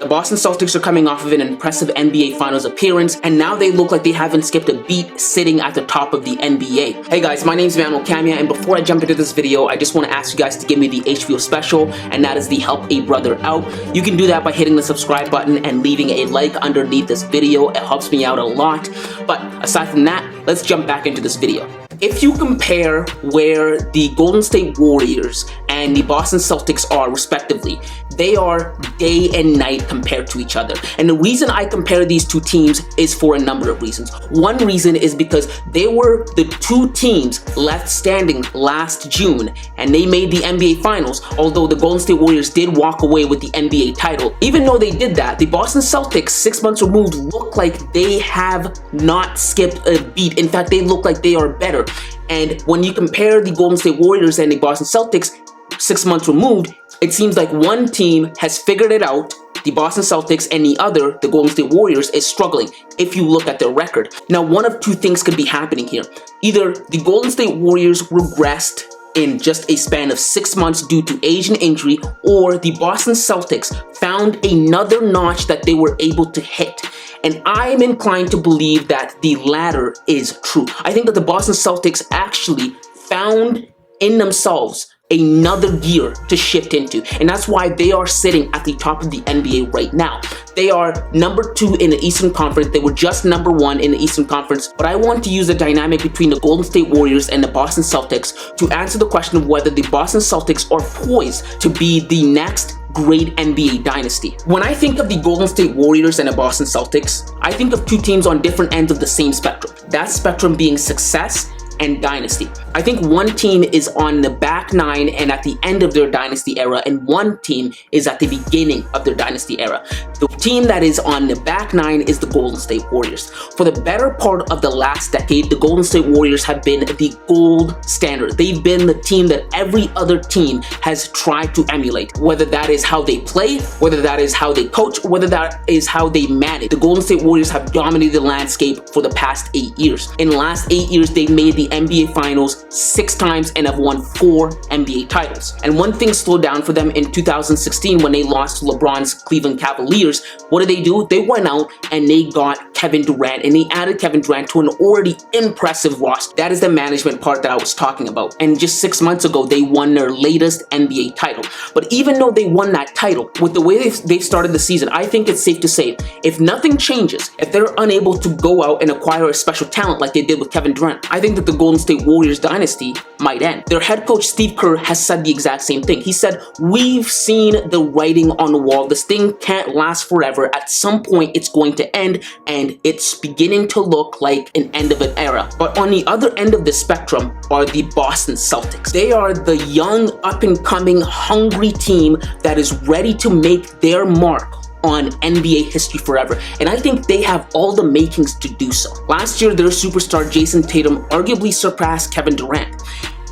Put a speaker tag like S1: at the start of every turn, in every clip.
S1: The Boston Celtics are coming off of an impressive NBA Finals appearance, and now they look like they haven't skipped a beat sitting at the top of the NBA. Hey guys, my name is Manuel Camia, and before I jump into this video, I just want to ask you guys to give me the HBO special, and that is the Help a Brother Out. You can do that by hitting the subscribe button and leaving a like underneath this video. It helps me out a lot. But aside from that, let's jump back into this video. If you compare where the Golden State Warriors and the Boston Celtics are respectively, they are day and night compared to each other. And the reason I compare these two teams is for a number of reasons. One reason is because they were the two teams left standing last June, and they made the NBA Finals, although the Golden State Warriors did walk away with the NBA title. Even though they did that, the Boston Celtics, 6 months removed, look like they have not skipped a beat. In fact, they look like they are better. And when you compare the Golden State Warriors and the Boston Celtics 6 months removed, it seems like one team has figured it out, the Boston Celtics, and the other, the Golden State Warriors, is struggling if you look at their record. Now, one of two things could be happening here. Either the Golden State Warriors regressed in just a span of 6 months due to age and injury, or the Boston Celtics found another notch that they were able to hit. And I am inclined to believe that the latter is true. I think that the Boston Celtics actually found in themselves another gear to shift into, and that's why they are sitting at the top of the NBA right now. They are number 2 in the Eastern Conference. They were just number 1 in the Eastern Conference, but I want to use the dynamic between the Golden State Warriors and the Boston Celtics to answer the question of whether the Boston Celtics are poised to be the next great NBA dynasty. When I think of the Golden State Warriors and the Boston Celtics, I think of two teams on different ends of the same spectrum. That spectrum being success and dynasty. I think one team is on the back nine and at the end of their dynasty era, and one team is at the beginning of their dynasty era. The team that is on the back nine is the Golden State Warriors. For the better part of the last decade, the Golden State Warriors have been the gold standard. They've been the team that every other team has tried to emulate, whether that is how they play, whether that is how they coach, whether that is how they manage. The Golden State Warriors have dominated the landscape for the past 8 years. In the last 8 years, they made the NBA Finals 6 times and have won 4 NBA titles. And one thing slowed down for them in 2016 when they lost to LeBron's Cleveland Cavaliers. What did they do? They went out and they got Kevin Durant, and they added Kevin Durant to an already impressive roster. That is the management part that I was talking about. And just 6 months ago, they won their latest NBA title. But even though they won that title, with the way they've started the season, I think it's safe to say, if nothing changes, if they're unable to go out and acquire a special talent like they did with Kevin Durant, I think that the Golden State Warriors dynasty might end. Their head coach Steve Kerr has said the exact same thing. He said, we've seen the writing on the wall. This thing can't last forever. At some point it's going to end, and it's beginning to look like an end of an era. But on the other end of the spectrum are the Boston Celtics. They are the young, up and coming, hungry team that is ready to make their mark on NBA history forever, and I think they have all the makings to do so. Last year, their superstar Jayson Tatum arguably surpassed Kevin Durant.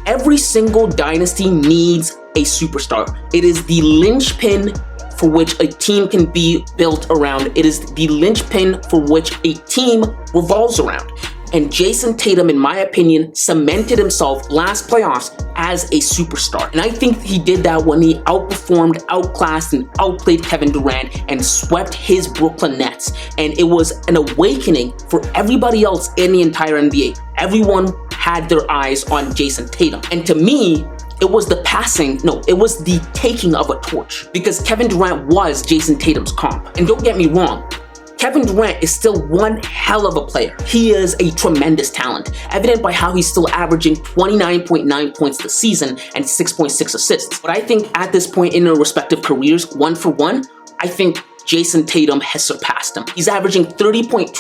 S1: Every single dynasty needs a superstar. It is the linchpin for which a team can be built around. It is the linchpin for which a team revolves around. And Jayson Tatum, in my opinion, cemented himself last playoffs as a superstar. And I think he did that when he outperformed, outclassed, and outplayed Kevin Durant and swept his Brooklyn Nets. And it was an awakening for everybody else in the entire NBA. Everyone had their eyes on Jayson Tatum. And to me, it was the taking of a torch, because Kevin Durant was Jayson Tatum's comp. And don't get me wrong, Kevin Durant is still one hell of a player. He is a tremendous talent, evident by how he's still averaging 29.9 points this season and 6.6 assists. But I think at this point in their respective careers, 1 for 1, I think Jayson Tatum has surpassed him. He's averaging 30.2 points